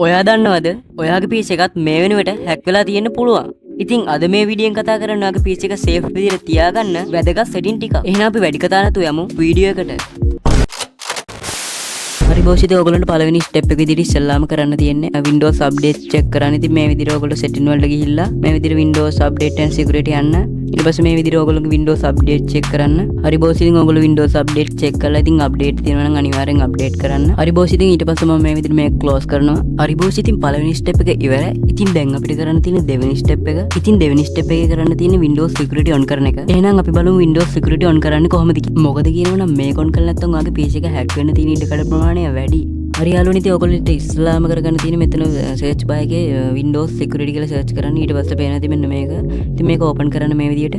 ඔයා දන්නවද ඔයාගේ PC එකත් මේ වෙනුවට හැක් වෙලා තියෙන්න පුළුවන්. ඉතින් අද මේ වීඩියෝෙන් කතා කරන්නේ ඔයාගේ PC එක සේෆ් විදිහට තියාගන්න වැදගත් සෙටින් ටික. එහෙනම් අපි වැඩි කතා නැතුව යමු වීඩියෝ එකට. හරි බෝසිත ඔයගොල්ලන්ට පළවෙනි ස්ටෙප් එක විදිහට ඉස්සෙල්ලාම කරන්න තියෙන්නේ Windows update check කරන්න. ඉතින් මේ විදිහට ඔයගොල්ලෝ setting වලට ගිහිල්ලා මේ විදිහට Windows update and security යන්න. ඊට පස්සේ මේ විදිහට ඔයගොල්ලෝගේ Windows update check කරන්න. හරි බෝස් ඉතින් ඔයගොල්ලෝ Windows update check කරලා ඉතින් update තියෙනවා නම් අනිවාර්යෙන් update කරන්න. හරි බෝස් ඉතින් ඊට පස්සේ මම මේ විදිහට මේක close කරනවා. හරි බෝස් ඉතින් පළවෙනි step එක ඉවරයි. ඉතින් දැන් අපිට කරන්න තියෙන්නේ දෙවෙනි step එක. ඉතින් දෙවෙනි step එකේ කරන්න තියෙන්නේ Windows security on කරන එක. එහෙනම් අපි බලමු Windows security on කරන්නේ කොහොමද කියලා. මොකද කියනවනම් මේක on කරලා නැත්නම් ඔයාගේ PC එක hack වෙන්න තියෙන ඉඩකඩ ප්‍රමාණය වැඩි. හරි යාළුවනි ඉතින් ඔයගොල්ලන්ට ඉස්ලාම කරගන්න තියෙන මෙතන search bar එකේ Windows security කියලා search කරන්න. ඊට පස්සේ පේනවා ඉතින් මෙන්න මේක. ඉතින් මේක open කරන්න මේ විදිහට.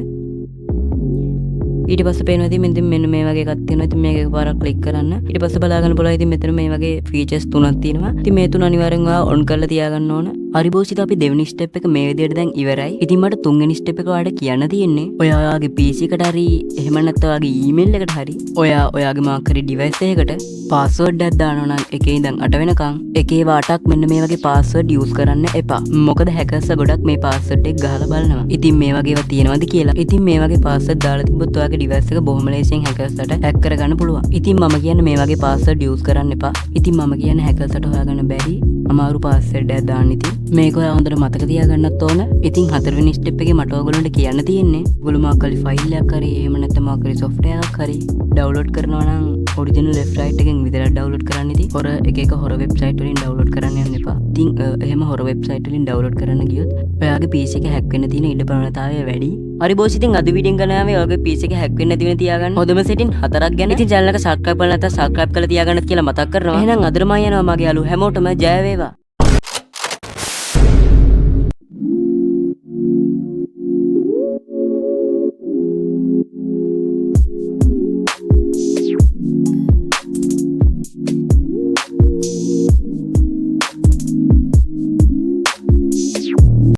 ඊට පස්සේ පේනවා ඉතින් මෙන්න මේ වගේ එකක් තියෙනවා. ඉතින් මේක එකපාරක් ක්ලික් කරන්න. ඊට පස්සේ බලා ගන්න පුළුවන් ඉතින් මෙතන මේ වගේ features තුනක් තියෙනවා. ඉතින් මේ තුන අනිවාර්යෙන් ඔයා on කරලා තියාගන්න ඕන. හරි බෝස් ඉතින් අපි දෙවෙනි step එක මේ විදිහට දැන් ඉවරයි. ඉතින් මට තුන්වෙනි step එක ඔයාලට කියන්න තියෙන්නේ ඔයාගේ PC එකට හරි එහෙම නැත්නම් ඔයාගේ email එකට හරි ඔයාගේ මොකක් හරි device එකකට password එකක් දානවා නම් එකේ ඉඳන් 8 වෙනකන් එකේ වාටක් මෙන්න මේ වගේ password use කරන්න එපා. මොකද hackers ගොඩක් මේ password එක ගහලා බලනවා. ඉතින් මේ වගේ ඒවා තියෙනවද කියලා. ඉතින් මේ වගේ password දාලා තිබ්බොත් ඔයාගේ device එක බොහොම ලේසියෙන් hackers-ට hack කරගන්න පුළුවන්. ඉතින් මම කියන්නේ මේ වගේ password use කරන්න එපා. ඉතින් මම කියන්නේ hackers-ට හොයාගන්න බැරි අමාරු password එකක් දාන්න. ඉතින් මේක ඔයා හොඳට මතක තියාගන්නත් ඕන. ඉතින් හතරවෙනි ස්ටෙප් එකේ මට ඔයගොල්ලන්ට කියන්න තියෙන්නේ ඔයගොල්ලෝ මොකක් හරි ෆයිල් එකක් හරි එහෙම නැත්නම් මොකක් හරි software එකක් හරි download කරනවා නම් original left right එකෙන් විතරක් download කරන්න. ඉතින් හොර එක හොර website වලින් download කරන්න යන්න එපා. ඉතින් එහෙම හොර website වලින් download කරන්න ගියොත් ඔයාගේ PC එක hack වෙන්න තියෙන ඉඩ ප්‍රවණතාවය වැඩි. හරි බෝස් ඉතින් අද වීඩියෝ එක ගණනාවේ ඔයාගේ PC එක hack වෙන්න නැති වෙන තියාගන්න හොඳම setting 4ක් ගැන. ඉතින් channel එක subscribe කරලා නැත්නම් subscribe කරලා තියාගන්නත් කියලා මතක් කරනවා. එහෙනම් අදට මම යනවා මගේ යාළුවෝ හැමෝටම ජය වේවා.